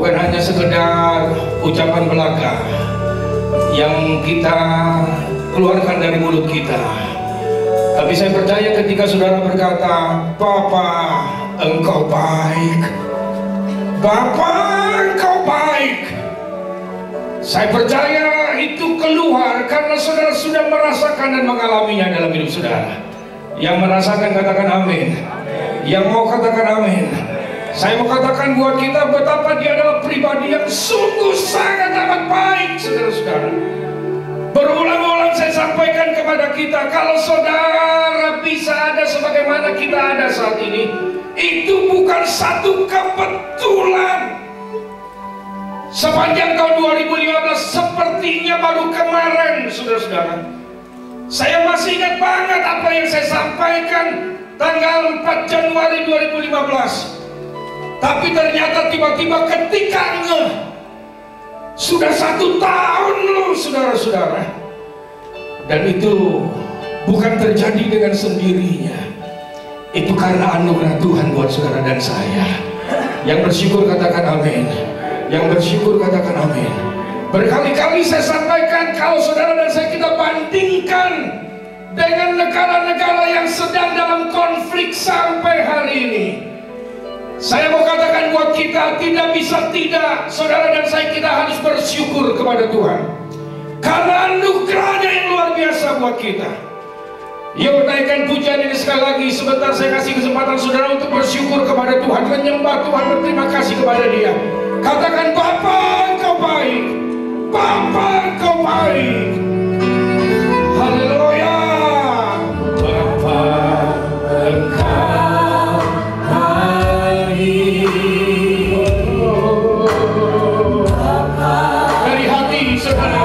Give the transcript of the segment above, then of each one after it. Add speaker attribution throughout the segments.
Speaker 1: bukan hanya sekedar ucapan belaka yang kita keluarkan dari mulut kita, tapi saya percaya ketika saudara berkata, Papa engkau baik, Bapa engkau baik, saya percaya itu keluar karena saudara sudah merasakan dan mengalaminya dalam hidup saudara. Yang merasakan katakan amin. Yang mau katakan amin. Saya mau katakan buat kita betapa dia adalah pribadi yang sungguh sangat amat baik, saudara-saudara. Berulang-ulang saya sampaikan kepada kita, kalau saudara bisa ada sebagaimana kita ada saat ini, itu bukan satu kebetulan. Sepanjang tahun 2015 sepertinya baru kemarin, saudara-saudara. Saya masih ingat banget apa yang saya sampaikan tanggal 4 Januari 2015. Tapi ternyata tiba-tiba ketika sudah 1 tahun loh, saudara-saudara. Dan itu bukan terjadi dengan sendirinya. Itu karena anugerah Tuhan buat saudara dan saya. Yang bersyukur katakan amin. Yang bersyukur katakan amin. Berkali-kali saya sampaikan, kalau saudara dan saya kita bandingkan dengan negara-negara yang sedang dalam konflik sampai hari ini, saya mau katakan buat kita, tidak bisa tidak, saudara dan saya kita harus bersyukur kepada Tuhan karena anugerahnya yang luar biasa buat kita. Yuk naikkan pujian ini sekali lagi. Sebentar saya kasih kesempatan saudara untuk bersyukur kepada Tuhan, menyembah Tuhan, berterima kasih kepada Dia. Katakan, Bapa engkau baik, Bapa engkau baik. Haleluya. Bapa engkau baik. Dari hati saudara.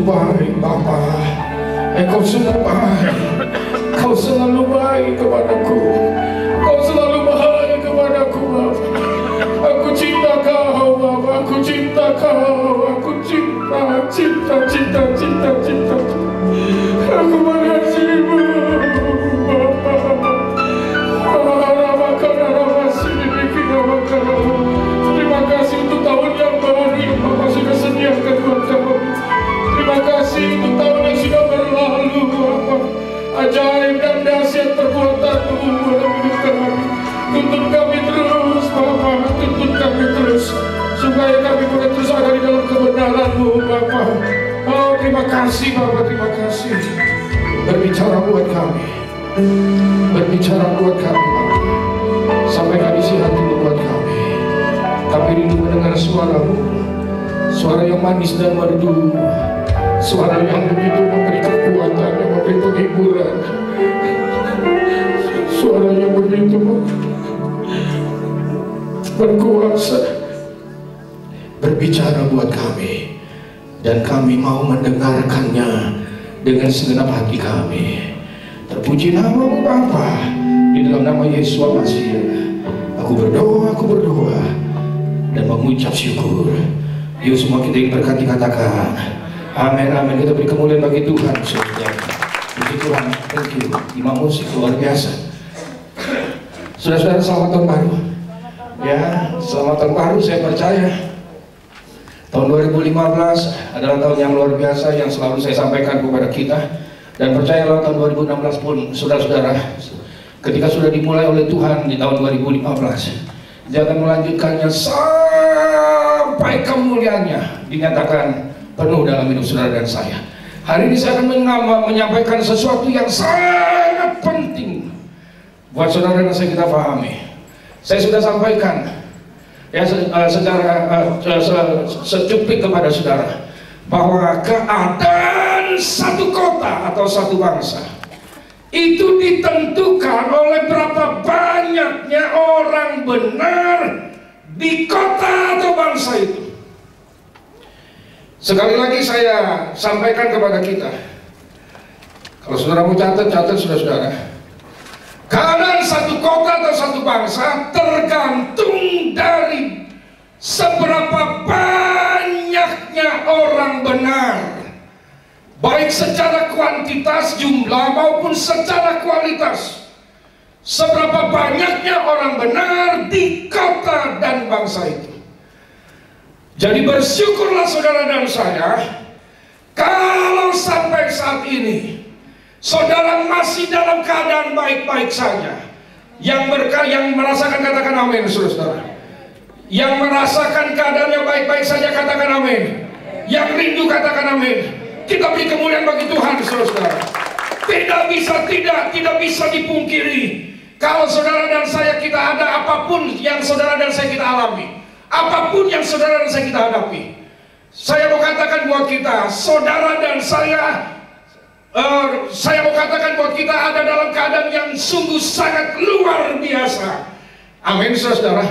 Speaker 1: baik Bapa. Engkau sungguh baik. Kau selalu baik kepadaku. Kau selalu baik kepadaku Bapa. Aku cinta Kau Bapa. Aku cinta Kau. Aku cinta. Aku mengasihimu Bapa. Terima kasih untuk tahun yang baru yang Bapak sudah sediakan buat kami. Terima kasih untuk tahun yang sudah berlalu Bapak. Ajaib dan dahsyat perbuatan-Mu dalam hidup kami. Tuntun kami terus Bapak, tuntun kami terus, supaya kami boleh terus ada di dalam kebenaran-Mu Bapak. Oh terima kasih Bapak, terima kasih. Berbicara buat kami, berbicara buat kami Bapak. Sampaikan isi hati-Mu buat kami. Kami rindu mendengar suara-Mu, suara yang manis dan merdu, suara yang begitu memberi kekuatan, yang memberi penghiburan, suara yang begitu berkuasa. Berbicara buat kami, dan kami mau mendengarkannya dengan segenap hati kami. Terpuji nama-Mu Bapa, di dalam nama Yesus Masih. Aku berdoa dan mengucap syukur. Yuk semua kita yang berkati katakan amin, amin. Kita beri kemuliaan bagi Tuhan. Puji Tuhan, thank you. Imam musik luar biasa. Saudara-saudara, selamat tahun baru. Ya, selamat tahun baru. Saya percaya tahun 2015 adalah tahun yang luar biasa yang selalu saya sampaikan kepada kita. Dan percayalah tahun 2016 pun, saudara-saudara, ketika sudah dimulai oleh Tuhan di tahun 2015, Dia akan melanjutkannya sampai kemuliaannya dinyatakan penuh dalam hidup saudara dan saya. Hari ini saya akan menyampaikan sesuatu yang sangat penting buat saudara dan saya kita pahami. Saya sudah sampaikan ya secara secuplik kepada saudara bahwa keadaan satu kota atau satu bangsa itu ditentukan oleh berapa banyaknya orang benar di kota atau bangsa itu. Sekali lagi saya sampaikan kepada kita, kalau saudara mau catat saudara-saudara, keadaan satu kota atau satu bangsa tergantung dari seberapa banyaknya orang benar, baik secara kuantitas jumlah maupun secara kualitas. Seberapa banyaknya orang benar di kota dan bangsa itu. Jadi bersyukurlah saudara dan saya kalau sampai saat ini saudara masih dalam keadaan baik-baik saja. Yang merasakan katakan amin saudara. Yang merasakan keadaannya baik-baik saja katakan amin. Yang rindu katakan amin. Kita beri kemuliaan bagi Tuhan saudara. Tidak bisa dipungkiri kalau saudara dan saya kita ada apapun yang saudara dan saya kita alami, apapun yang saudara dan saya kita hadapi. Saya mau katakan buat kita, saudara dan saya mau katakan buat kita ada dalam keadaan yang sungguh sangat luar biasa. Amin saudara.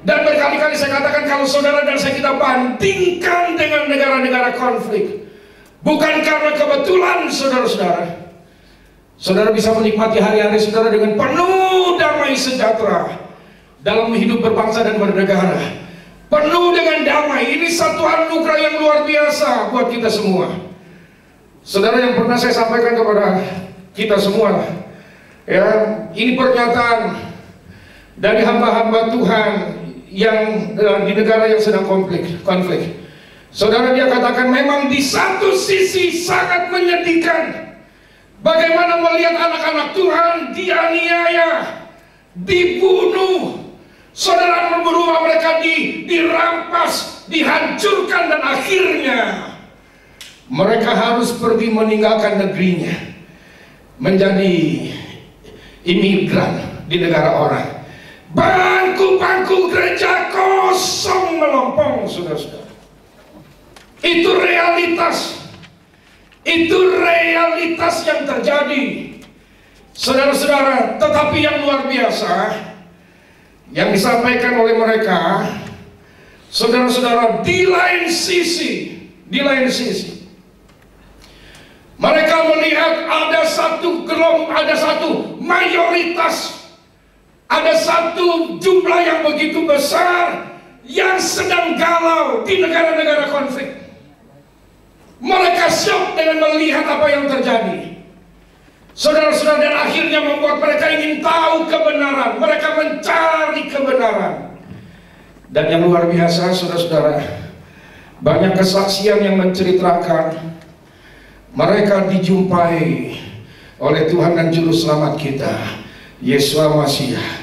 Speaker 1: Dan berkali-kali saya katakan kalau saudara dan saya kita bandingkan dengan negara-negara konflik, bukan karena kebetulan saudara-saudara, saudara bisa menikmati hari-hari saudara dengan penuh damai sejahtera dalam hidup berbangsa dan bernegara, penuh dengan damai. Ini satu anugerah yang luar biasa buat kita semua. Saudara, yang pernah saya sampaikan kepada kita semua, ya, ini pernyataan dari hamba-hamba Tuhan yang di negara yang sedang konflik. Saudara, dia katakan memang di satu sisi sangat menyedihkan bagaimana melihat anak-anak Tuhan dianiaya, dibunuh, saudara, rumah mereka dirampas, dihancurkan, dan akhirnya mereka harus pergi meninggalkan negerinya, menjadi imigran di negara orang. Bangku-bangku gereja kosong melompong, saudara-saudara. Itu realitas. Itu realitas yang terjadi, saudara-saudara. Tetapi yang luar biasa yang disampaikan oleh mereka, saudara-saudara, di lain sisi melihat ada satu mayoritas, ada satu jumlah yang begitu besar yang sedang galau di negara-negara konflik. Mereka syok dengan melihat apa yang terjadi. Saudara-saudara, dan akhirnya membuat mereka ingin tahu kebenaran. Mereka mencari kebenaran. Dan yang luar biasa, saudara-saudara, banyak kesaksian yang menceritakan mereka dijumpai oleh Tuhan dan Juru Selamat kita, Yesua Masiah.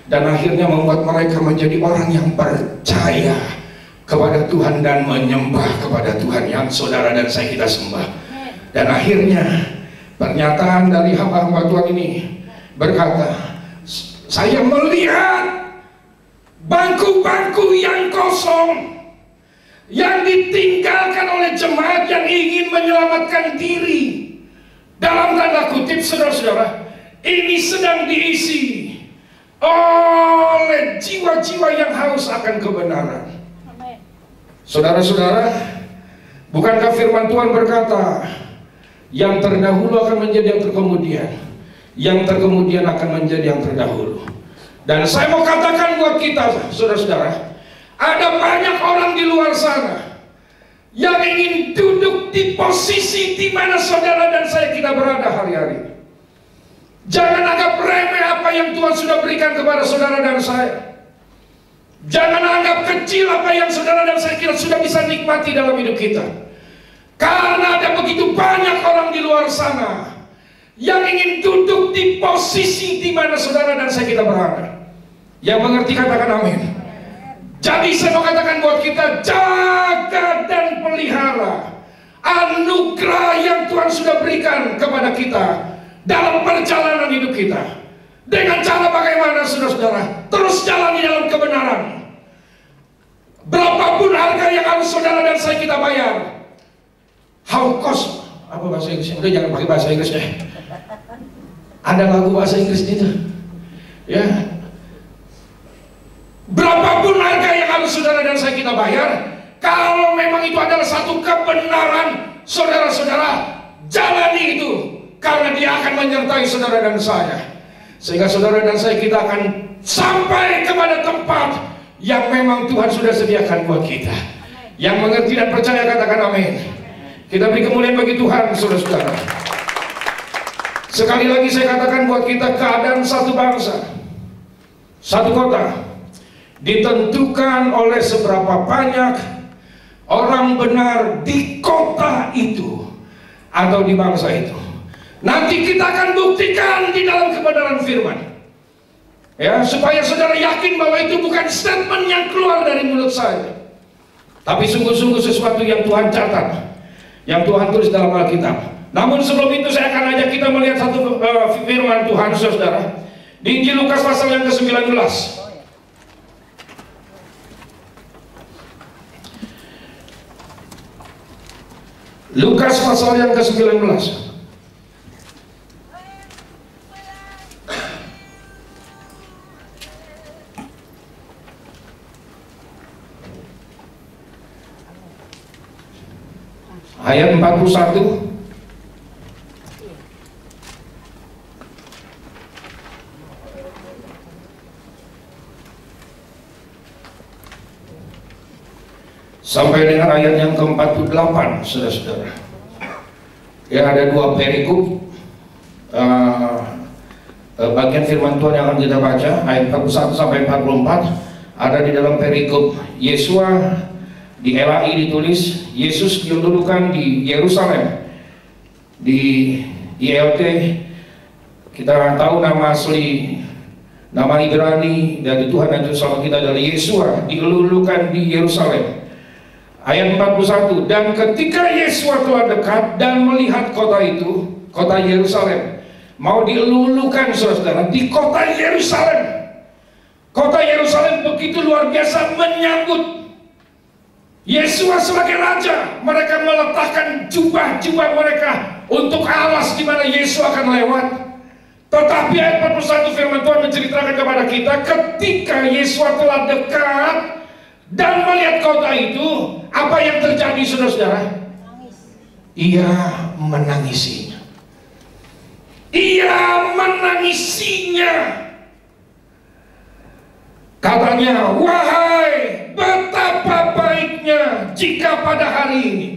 Speaker 1: Dan akhirnya membuat mereka menjadi orang yang percaya kepada Tuhan dan menyembah kepada Tuhan yang saudara dan saya kita sembah. Dan akhirnya pernyataan dari hamba-hamba Tuhan ini berkata, saya melihat bangku-bangku yang kosong, yang ditinggalkan oleh jemaat yang ingin menyelamatkan diri. Dalam tanda kutip, saudara-saudara, ini sedang diisi oleh jiwa-jiwa yang haus akan kebenaran. Saudara-saudara, bukankah firman Tuhan berkata, yang terdahulu akan menjadi yang terkemudian, yang terkemudian akan menjadi yang terdahulu. Dan saya mau katakan buat kita, saudara-saudara, ada banyak orang di luar sana yang ingin duduk di posisi di mana saudara dan saya kita berada hari-hari. Jangan anggap remeh apa yang Tuhan sudah berikan kepada saudara dan saya. Jangan anggap kecil apa yang saudara dan saya kita sudah bisa nikmati dalam hidup kita. Karena ada begitu banyak orang di luar sana yang ingin duduk di posisi di mana saudara dan saya kita berada. Yang mengerti katakan amin. Jadi saya mau katakan buat kita, jaga dan pelihara anugerah yang Tuhan sudah berikan kepada kita dalam perjalanan hidup kita. Dengan cara bagaimana, saudara-saudara? Terus jalani dalam kebenaran. Berapapun harga yang harus saudara dan saya kita bayar, how cost, apa bahasa Inggrisnya? Udah jangan pakai bahasa Inggris deh. Ada lagu bahasa Inggris itu, ya. Berapapun harga yang harus saudara dan saya kita bayar, kalau memang itu adalah satu kebenaran, saudara-saudara, jalani itu, karena dia akan menyertai saudara dan saya. Sehingga saudara dan saya kita akan sampai kepada tempat yang memang Tuhan sudah sediakan buat kita. Yang mengerti dan percaya katakan amin. Kita beri kemuliaan bagi Tuhan, saudara-saudara. Sekali lagi saya katakan buat kita, keadaan satu bangsa, satu kota ditentukan oleh seberapa banyak orang benar di kota itu atau di bangsa itu. Nanti kita akan buktikan di dalam kebenaran firman, ya, supaya saudara yakin bahwa itu bukan statement yang keluar dari mulut saya, tapi sungguh-sungguh sesuatu yang Tuhan catat, yang Tuhan tulis dalam Alkitab. Namun sebelum itu saya akan ajak kita melihat satu firman Tuhan, saudara, di Injil Lukas pasal yang ke-19. Lukas pasal yang ke-19. Ayat 41. Sampai dengan ayat yang ke-48, saudara-saudara. Ya, ada dua perikop bagian firman Tuhan yang akan kita baca, ayat 41 sampai 44. Ada di dalam perikop Yesua. Di LAI ditulis Yesus dilulukan di Yerusalem. Di ILT kita tahu nama asli, nama Ibrani dari Tuhan dan Juru Selamat kita adalah Yesua, dilulukan di Yerusalem. Ayat 41, dan ketika Yesua telah dekat dan melihat kota itu, kota Yerusalem, mau dilulukan, saudara-saudara, di kota Yerusalem. Kota Yerusalem begitu luar biasa menyambut Yesua sebagai raja. Mereka meletakkan jubah-jubah mereka untuk alas di mana Yesus akan lewat. Tetapi ayat 41 firman Tuhan menceritakan kepada kita, ketika Yesua telah dekat dan melihat kota itu, apa yang terjadi, saudara-saudara? Ia menangisi. Ia menangisinya. Katanya, wahai betapa baiknya jika pada hari ini,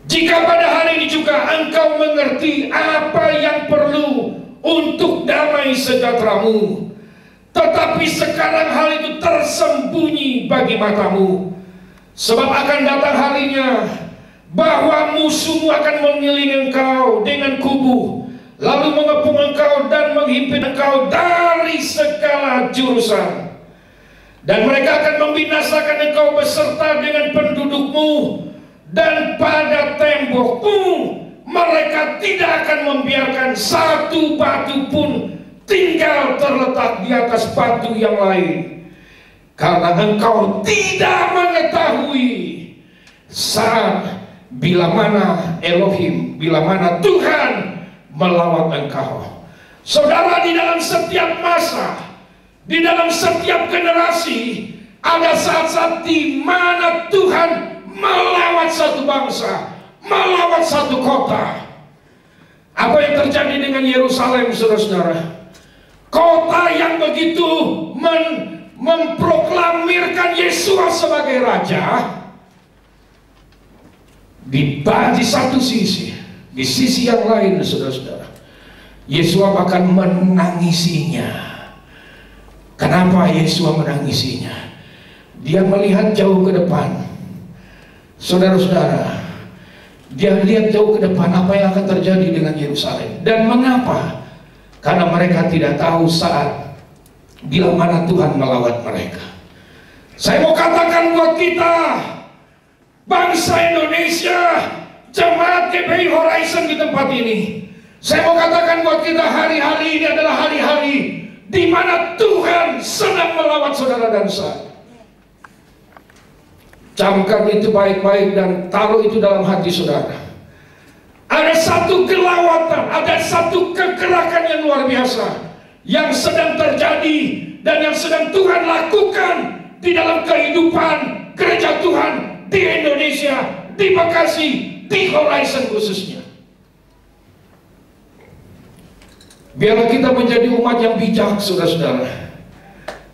Speaker 1: jika pada hari ini juga engkau mengerti apa yang perlu untuk damai sejahteramu. Tetapi sekarang hal itu tersembunyi bagi matamu. Sebab akan datang harinya bahwa musuhmu akan mengelilingi engkau dengan kubu, lalu mengepung engkau dan menghimpit engkau dari segala jurusan. Dan mereka akan membinasakan engkau beserta dengan pendudukmu, dan pada tembokmu mereka tidak akan membiarkan satu batu pun tinggal terletak di atas batu yang lain, karena engkau tidak mengetahui saat bila mana Elohim, bila mana Tuhan melawat engkau. Saudara, di dalam setiap masa, di dalam setiap generasi, ada saat-saat di mana Tuhan melawat satu bangsa, melawat satu kota. Apa yang terjadi dengan Yerusalem, saudara-saudara? Kota yang begitu memproklamirkan Yesus sebagai raja. Di satu sisi, di sisi yang lain, saudara-saudara, Yesus bahkan menangisinya. Kenapa Yesus menangisinya? Dia melihat jauh ke depan. Saudara-saudara, dia lihat jauh ke depan apa yang akan terjadi dengan Yerusalem. Dan mengapa? Karena mereka tidak tahu saat bila mana Tuhan melawat mereka. Saya mau katakan buat kita, bangsa Indonesia, jemaat GPI Horizon di tempat ini, saya mau katakan buat kita, hari-hari ini adalah hari-hari di mana Tuhan sedang melawat saudara dan saya. Camkan itu baik-baik dan taruh itu dalam hati saudara. Ada satu kelawatan, ada satu kegerakan yang luar biasa yang sedang terjadi dan yang sedang Tuhan lakukan di dalam kehidupan gereja Tuhan di Indonesia, di Bekasi, di Horizon khususnya. Biarlah kita menjadi umat yang bijak, saudara-saudara,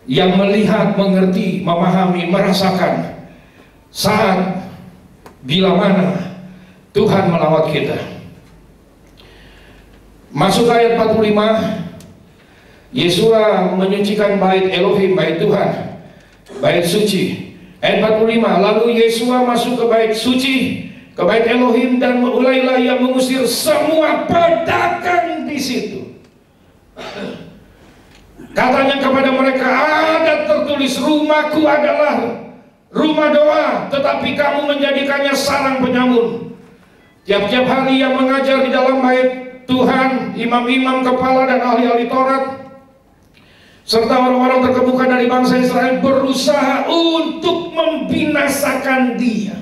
Speaker 1: yang melihat, mengerti, memahami, merasakan saat bila mana Tuhan melawat kita. Masuk ayat 45, Yesua menyucikan bait Elohim, bait Tuhan, bait suci. Ayat 45, lalu Yesua masuk ke bait suci, ke bait Elohim, dan mulailah ia mengusir semua pedagang di situ. Katanya kepada mereka, ada tertulis, rumahku adalah rumah doa, tetapi kamu menjadikannya sarang penyamun. Tiap-tiap hari yang mengajar di dalam bait Tuhan, imam-imam kepala dan ahli-ahli Taurat serta orang-orang terkemuka dari bangsa Israel berusaha untuk membinasakan dia.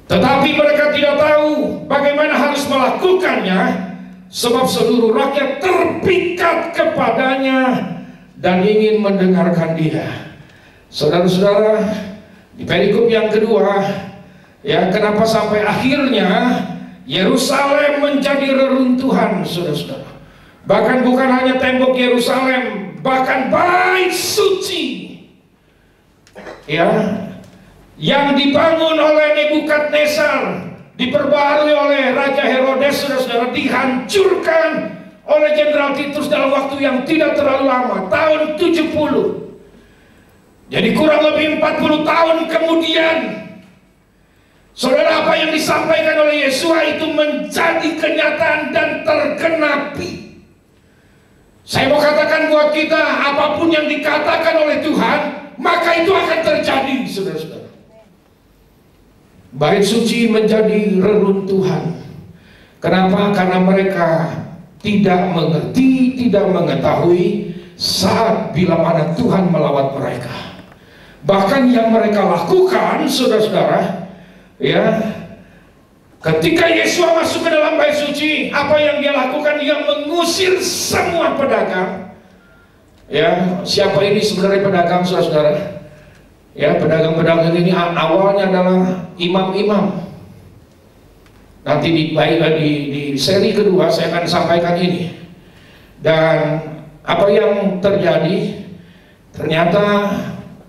Speaker 1: Tetapi mereka tidak tahu bagaimana harus melakukannya, sebab seluruh rakyat terpikat kepadanya dan ingin mendengarkan dia. Saudara-saudara, di perikop yang kedua, ya, kenapa sampai akhirnya Yerusalem menjadi reruntuhan, saudara-saudara. Bahkan bukan hanya tembok Yerusalem, bahkan bait suci, ya, yang dibangun oleh Nebukadnezar, diperbarui oleh Raja Herodes, saudara-saudara, dihancurkan oleh Jenderal Titus dalam waktu yang tidak terlalu lama, tahun 70. Jadi kurang lebih 40 tahun kemudian, saudara, apa yang disampaikan oleh Yesua itu menjadi kenyataan dan tergenapi. Saya mau katakan buat kita, apapun yang dikatakan oleh Tuhan, maka itu akan terjadi, saudara-saudara. Bait suci menjadi reruntuhan. Kenapa? Karena mereka tidak mengerti, tidak mengetahui saat bila mana Tuhan melawat mereka. Bahkan yang mereka lakukan, saudara-saudara, ya, ketika Yesus masuk ke dalam bait suci, apa yang dia lakukan? Dia mengusir semua pedagang. Ya, siapa ini sebenarnya pedagang, saudara-saudara? Ya, pedagang-pedagang ini awalnya adalah imam-imam. Nanti di seri kedua saya akan sampaikan ini. Dan apa yang terjadi, ternyata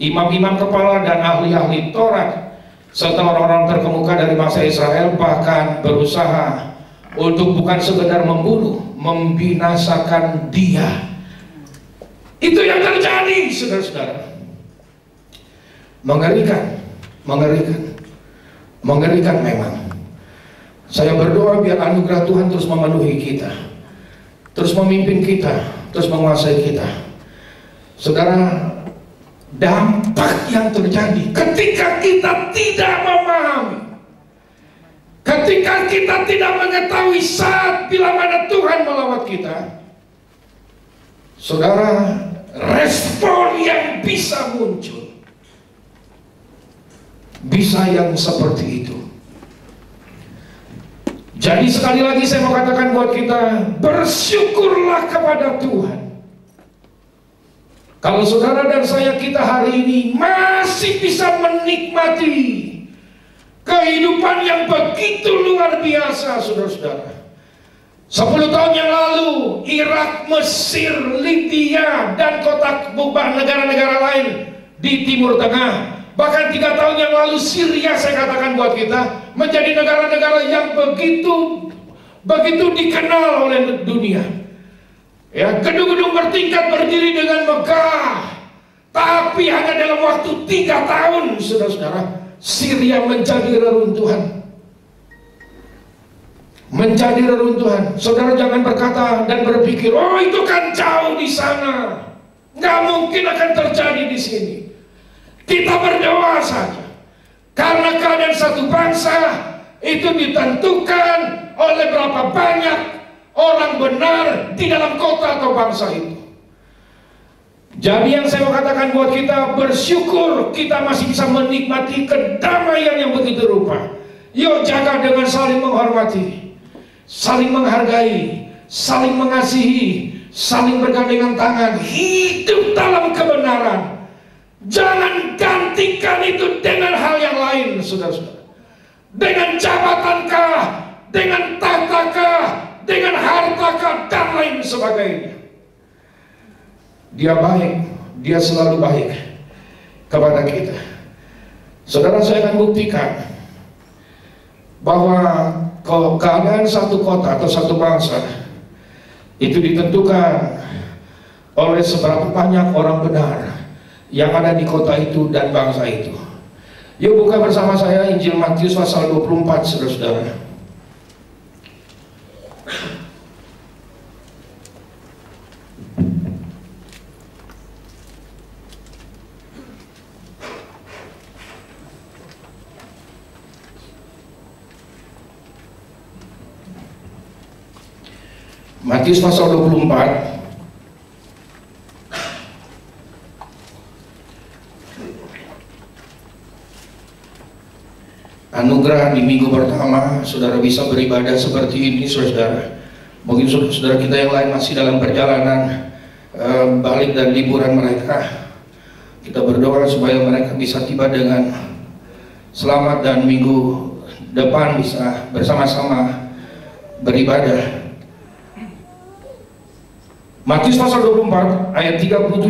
Speaker 1: imam-imam kepala dan ahli-ahli Taurat serta orang-orang terkemuka dari bangsa Israel bahkan berusaha untuk bukan sekedar membunuh, membinasakan dia. Itu yang terjadi, saudara-saudara. Mengerikan, mengerikan, mengerikan memang. Saya berdoa biar anugerah Tuhan terus memenuhi kita, terus memimpin kita, terus menguasai kita. Saudara, dampak yang terjadi ketika kita tidak memahami, ketika kita tidak mengetahui saat bila mana Tuhan melawat kita, saudara, respon yang bisa muncul bisa yang seperti itu. Jadi sekali lagi saya mau katakan buat kita, bersyukurlah kepada Tuhan. Kalau saudara dan saya kita hari ini masih bisa menikmati kehidupan yang begitu luar biasa, saudara-saudara. 10 tahun yang lalu, Irak, Mesir, Libya, dan kota negara-negara lain di Timur Tengah, bahkan 3 tahun yang lalu Syria, saya katakan buat kita, menjadi negara-negara yang begitu dikenal oleh dunia. Ya, gedung-gedung bertingkat berdiri dengan megah, tapi hanya dalam waktu 3 tahun, saudara-saudara, Syria menjadi reruntuhan. Menjadi reruntuhan. Saudara jangan berkata dan berpikir, oh itu kan jauh di sana, nggak mungkin akan terjadi di sini. Kita berdoa saja, karena keadaan satu bangsa itu ditentukan oleh berapa banyak orang benar di dalam kota atau bangsa itu. Jadi yang saya mau katakan buat kita, bersyukur kita masih bisa menikmati kedamaian yang begitu rupa. Yuk jaga dengan saling menghormati, saling menghargai, saling mengasihi, saling bergandengan tangan, hidup dalam kebenaran. Jangan gantikan itu dengan hal yang lain, saudara-saudara. Dengan jabatankah, dengan tahtakah, dengan hartakah, dan lain sebagainya. Dia baik, dia selalu baik kepada kita. Saudara, saya akan buktikan bahwa keadaan satu kota atau satu bangsa itu ditentukan oleh seberapa banyak orang benar yang ada di kota itu dan bangsa itu. Yuk buka bersama saya Injil Matius pasal 24, saudara-saudara. Matius pasal 24 anugerah di minggu pertama, saudara bisa beribadah seperti ini, saudara. Mungkin saudara kita yang lain masih dalam perjalanan balik dan liburan mereka. Kita berdoa supaya mereka bisa tiba dengan selamat dan minggu depan bisa bersama-sama beribadah. Matius pasal 24 ayat 37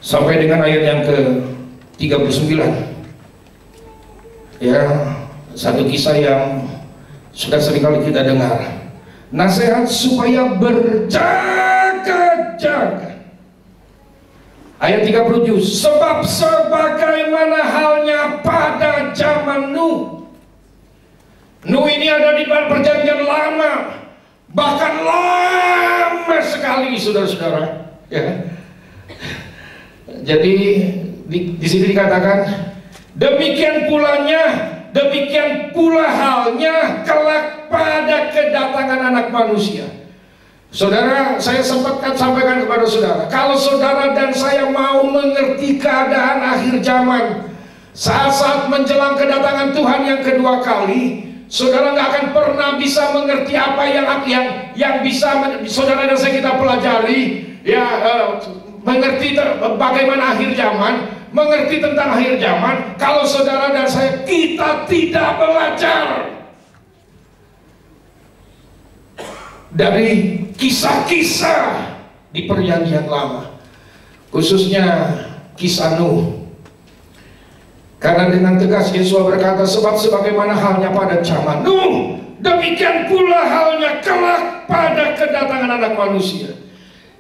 Speaker 1: sampai dengan ayat yang ke-39. Ya, satu kisah yang sudah seringkali kita dengar. Nasihat supaya berjaga-jaga. Ayat 37, sebab sebagaimana halnya pada zaman Nuh. Nuh ini ada di dalam perjanjian lama, bahkan lama sekali, saudara-saudara. Ya. Jadi di sini dikatakan, demikian pula halnya kelak pada kedatangan Anak Manusia. Saudara, saya sempat sampaikan kepada saudara, kalau saudara dan saya mau mengerti keadaan akhir zaman, saat-saat menjelang kedatangan Tuhan yang kedua kali, saudara nggak akan pernah bisa mengerti apa yang bisa saudara dan saya kita pelajari. Ya, mengerti bagaimana akhir zaman, mengerti tentang akhir zaman, kalau saudara dan saya kita tidak belajar dari kisah-kisah di Perjanjian Lama, khususnya kisah Nuh. Karena dengan tegas Yesus berkata, sebab sebagaimana halnya pada zaman Nuh, demikian pula halnya kelak pada kedatangan Anak Manusia.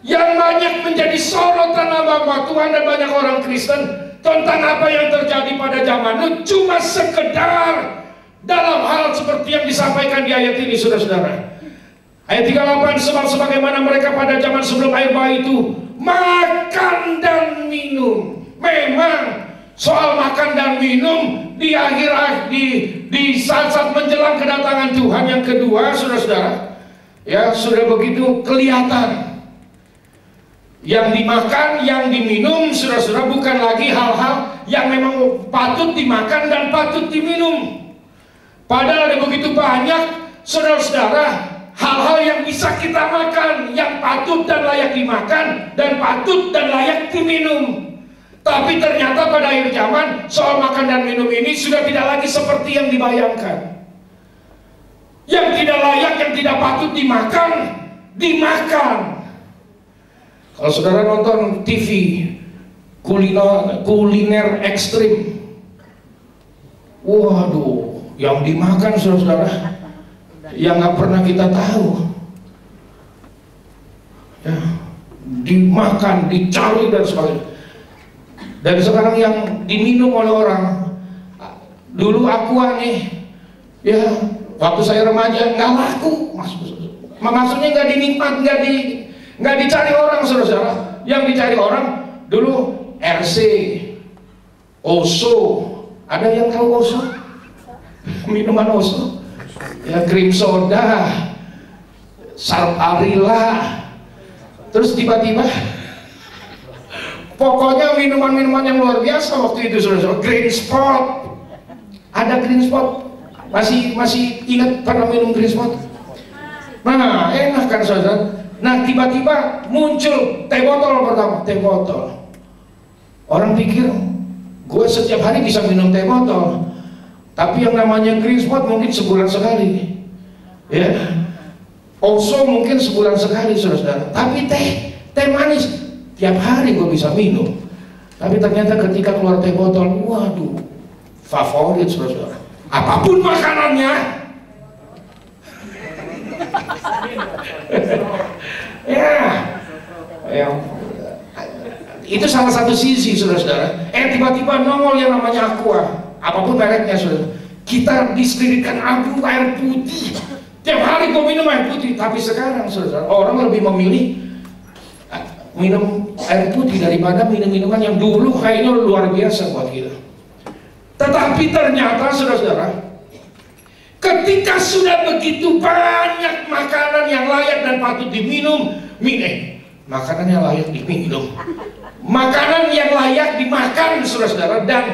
Speaker 1: Yang banyak menjadi sorotan hamba Tuhan dan banyak orang Kristen tentang apa yang terjadi pada zaman Nuh cuma sekedar dalam hal seperti yang disampaikan di ayat ini, saudara-saudara. Ayat 38, sebab sebagaimana mereka pada zaman sebelum air bah itu makan dan minum. Memang soal makan dan minum di di saat-saat menjelang kedatangan Tuhan yang kedua, saudara-saudara, ya sudah begitu kelihatan. Yang dimakan, yang diminum, saudara-saudara, bukan lagi hal-hal yang memang patut dimakan dan patut diminum. Padahal ada begitu banyak, saudara-saudara, hal-hal yang bisa kita makan, yang patut dan layak dimakan, dan patut dan layak diminum. Tapi ternyata pada akhir zaman, soal makan dan minum ini sudah tidak lagi seperti yang dibayangkan. Yang tidak layak, yang tidak patut dimakan, dimakan. Kalau saudara nonton TV kuliner ekstrim, waduh, yang dimakan saudara-saudara yang nggak pernah kita tahu, ya, dimakan, dicari dan sebagainya. Dan sekarang yang diminum oleh orang, dulu aqua nih, ya waktu saya remaja nggak laku, maksudnya nggak dinikmat, nggak dicari orang, saudara-saudara. Yang dicari orang dulu RC, Oso, ada yang tahu Oso? Minuman Oso, ya krim soda, Sarparilla, terus tiba-tiba pokoknya minuman-minuman yang luar biasa waktu itu, saudara-saudara. Green Spot, ada Green Spot, masih ingat pernah minum Green Spot? Nah, enak kan saudara. Nah, tiba-tiba muncul teh botol pertama, teh botol. Orang pikir, gue setiap hari bisa minum teh botol. Tapi yang namanya Green Spot mungkin sebulan sekali, ya. Oso mungkin sebulan sekali, saudara-saudara. Tapi teh manis tiap hari gue bisa minum. Tapi ternyata ketika keluar teh botol, waduh, favorit, saudara-saudara. Apapun makanannya, ya, itu salah satu sisi, saudara-saudara. Tiba-tiba nongol yang namanya aqua, apapun mereknya, saudara. Kita diselidikkan air putih. Tiap hari gue minum air putih. Tapi sekarang, saudara, orang lebih memilih minum air putih daripada minum-minuman yang dulu kayaknya luar biasa buat kita. Tetapi ternyata, saudara-saudara, ketika sudah begitu banyak makanan yang layak dan patut diminum, makanan yang layak diminum, makanan yang layak dimakan, saudara-saudara, dan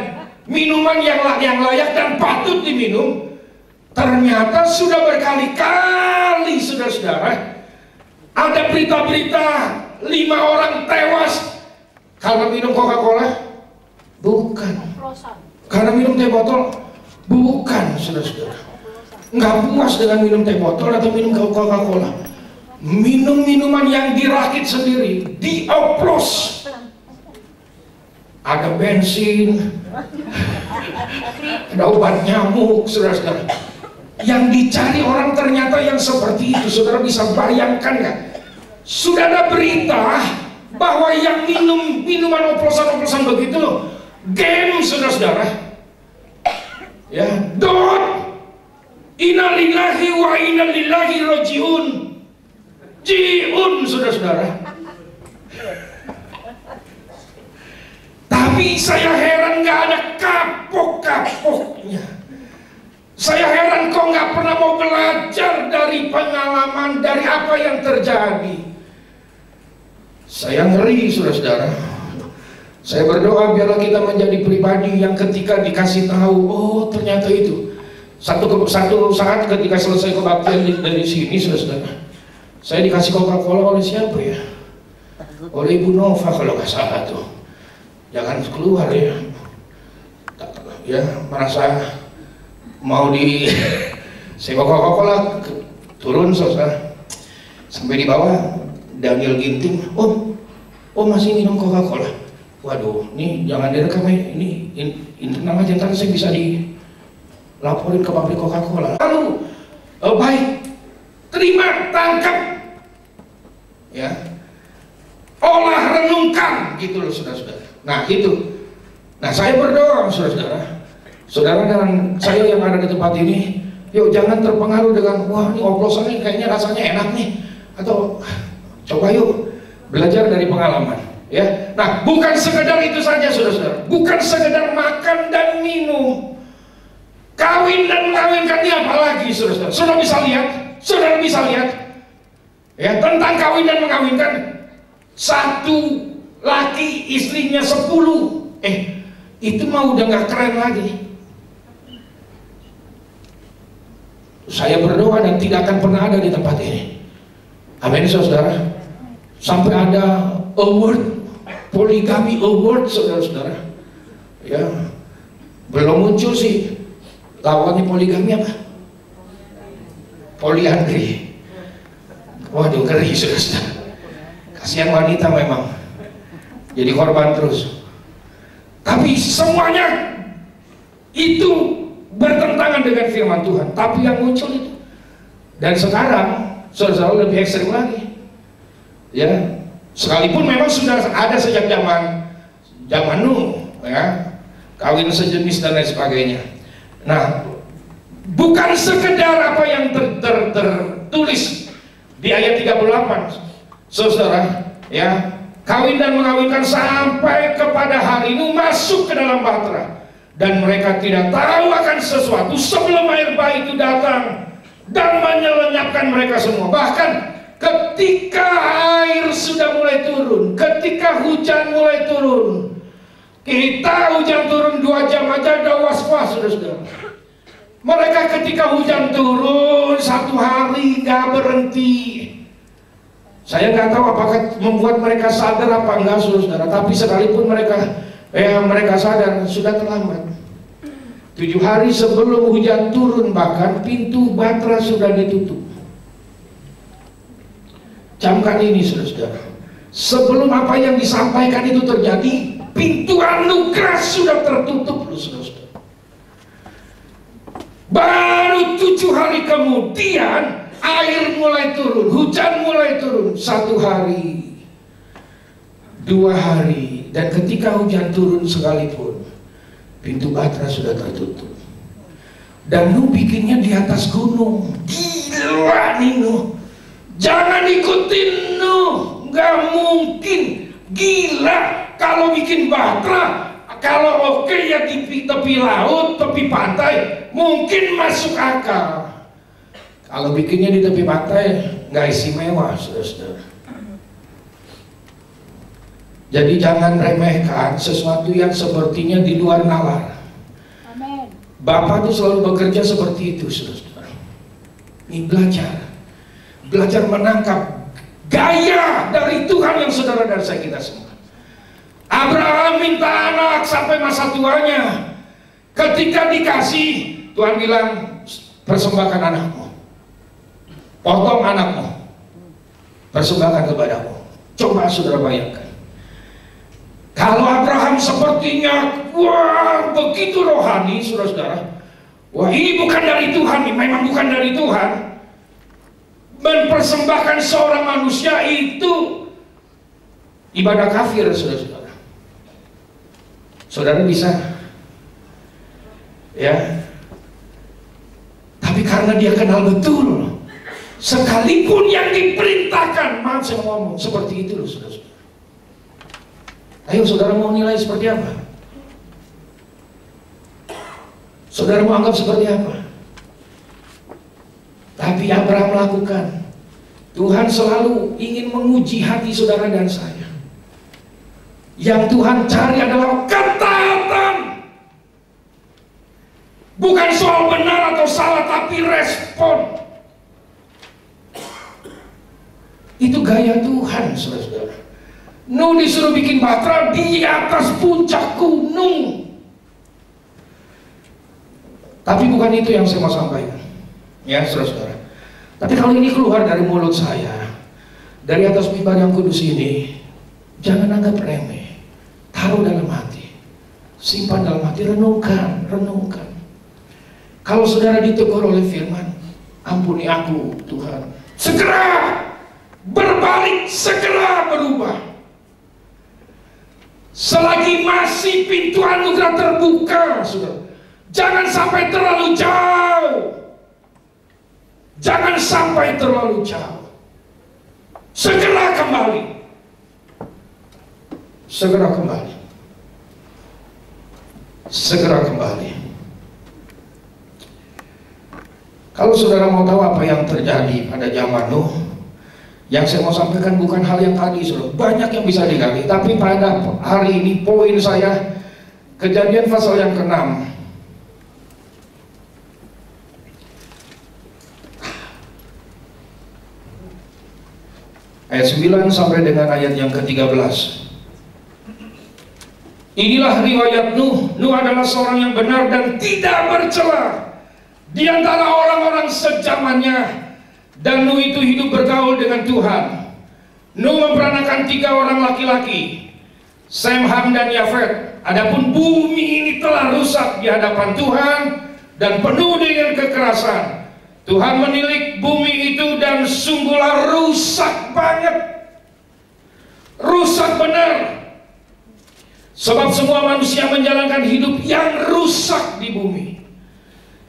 Speaker 1: minuman yang layak dan patut diminum, ternyata sudah berkali-kali, saudara-saudara, ada berita-berita 5 orang tewas karena minum Coca-Cola? Bukan. Karena minum teh botol? Bukan, saudara-saudara. Nggak puas dengan minum teh botol atau minum Coca-Cola. Minum minuman yang dirakit sendiri, dioplos. Ada bensin, ada obat nyamuk, saudara-saudara. Yang dicari orang ternyata yang seperti itu. Saudara bisa bayangkan nggak? Sudah ada berita bahwa yang minum minuman oplosan-oplosan begitu, game, saudara-saudara, ya, innalillahi wa inna ilaihi rajiun, jiun, saudara-saudara. Tapi saya heran nggak ada kapok-kapoknya. Saya heran kok nggak pernah mau belajar dari pengalaman, dari apa yang terjadi. Saya ngeri, saudara-saudara. Saya berdoa biarlah kita menjadi pribadi yang ketika dikasih tahu, oh ternyata itu. Satu saat ketika selesai kebaktian dari sini, saudara-saudara, saya dikasih Coca-Cola oleh siapa ya? oleh Ibu Nova kalau nggak salah tuh. Jangan keluar ya. Ya, merasa mau di sewa Coca-Cola, turun saudara. Sampai di bawah Daniel Ginting, oh masih minum Coca-Cola. Waduh, ini jangan direkam ya. Ini internal aja, ntar saya bisa dilaporin ke pabrik Coca-Cola. Lalu baik, terima, tangkap, ya, olah, renungkan, gitu loh saudara-saudara. Nah itu. Nah saya berdoa saudara dan saya yang ada di tempat ini, yuk jangan terpengaruh dengan wah ini oplosannya kayaknya rasanya enak nih, atau coba yuk belajar dari pengalaman, ya. Nah bukan sekedar itu saja saudara-saudara, bukan sekedar makan dan minum, kawin dan mengawinkan ini apalagi saudara-saudara. Saudara bisa lihat ya tentang kawin dan mengawinkan. Satu laki istrinya 10, itu mah udah nggak keren lagi. Saya berdoa dan tidak akan pernah ada di tempat ini. Amin saudara. Sampai ada award, poligami award saudara-saudara. Ya, belum muncul sih. Lawannya poligami apa? Poliandri. Waduh, ngeri saudara. Kasihan wanita memang. Jadi korban terus. Tapi semuanya itu bertentangan dengan firman Tuhan. Tapi yang muncul itu. Dan sekarang saudara lebih ekstrim lagi. Ya, sekalipun memang sudah ada sejak zaman Nuh, ya, kawin sejenis dan lain sebagainya. Nah, bukan sekedar apa yang tertulis di ayat 38, saudara, ya. Kawin dan mengawinkan sampai kepada hari Nuh masuk ke dalam bahtera, dan mereka tidak tahu akan sesuatu sebelum air bah itu datang dan menyelenyapkan mereka semua. Bahkan ketika air sudah mulai turun, ketika hujan mulai turun, kita hujan turun 2 jam aja udah was-was saudara-saudara. Mereka ketika hujan turun 1 hari nggak berhenti. Saya nggak tahu apakah membuat mereka sadar apa enggak saudara, tapi sekalipun mereka sadar sudah terlambat. 7 hari sebelum hujan turun bahkan pintu bahtera sudah ditutup. Camkan ini saudara, sebelum apa yang disampaikan itu terjadi, pintu anugerah sudah tertutup saudara. Baru 7 hari kemudian air mulai turun, hujan mulai turun. 1 hari, 2 hari, dan ketika hujan turun sekalipun pintu bahtera sudah tertutup. Dan Nuh bikinnya di atas gunung. Gila nih Nuh, jangan ikutin Nuh, nggak mungkin. Gila kalau bikin bahtera. Kalau oke ya di tepi laut, tepi pantai mungkin masuk akal. Kalau bikinnya di tepi pantai nggak istimewa saudara-saudara. Jadi jangan remehkan sesuatu yang sepertinya di luar nalar. Amen. Bapak tuh selalu bekerja seperti itu saudara-saudara. Ini belajar menangkap gaya dari Tuhan yang saudara dan saya kita semua. Abraham minta anak sampai masa tuanya. Ketika dikasih, Tuhan bilang persembahkan anakmu, potong anakmu, persembahkan kepadamu. Coba saudara bayangkan, kalau Abraham sepertinya wah begitu rohani saudara-saudara, wah ini bukan dari Tuhan, memang bukan dari Tuhan. Mempersembahkan seorang manusia itu ibadah kafir saudara-saudara. Saudara bisa, ya. Tapi karena dia kenal betul, sekalipun yang diperintahkan, maaf saya ngomong seperti itu loh saudara-saudara. Ayo saudara mau nilai seperti apa? Saudara mau anggap seperti apa? Tapi Abraham melakukan. Tuhan selalu ingin menguji hati saudara dan saya. Yang Tuhan cari adalah ketaatan. Bukan soal benar atau salah, tapi respon. Itu gaya Tuhan saudara-saudara. Nuh disuruh bikin bahtera di atas puncak gunung. Tapi bukan itu yang saya mau sampaikan, ya saudara-saudara. Tapi kalau ini keluar dari mulut saya, dari atas mimbar yang kudus ini, jangan anggap remeh. Taruh dalam hati, simpan dalam hati, renungkan. Kalau saudara ditegur oleh firman, ampuni aku Tuhan, segera berbalik, segera berubah. Selagi masih pintu anugerah terbuka, saudara, jangan sampai terlalu jauh. Jangan sampai terlalu jauh. Segera kembali. Segera kembali. Segera kembali. Kalau saudara mau tahu apa yang terjadi pada zaman Nuh, yang saya mau sampaikan bukan hal yang tadi, saudara. Banyak yang bisa digali. Tapi pada hari ini poin saya, Kejadian pasal yang ke-6. Ayat 9 sampai dengan ayat yang ke-13. Inilah riwayat Nuh. Nuh adalah seorang yang benar dan tidak bercela di antara orang-orang sezamannya. Dan Nuh itu hidup bergaul dengan Tuhan. Nuh memperanakan 3 orang laki-laki, Sem, Ham, dan Yafet. Adapun bumi ini telah rusak di hadapan Tuhan dan penuh dengan kekerasan. Tuhan menilik bumi itu dan sungguhlah rusak banget. Rusak benar. Sebab semua manusia menjalankan hidup yang rusak di bumi.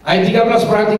Speaker 1: Ayat 13 perhatikan.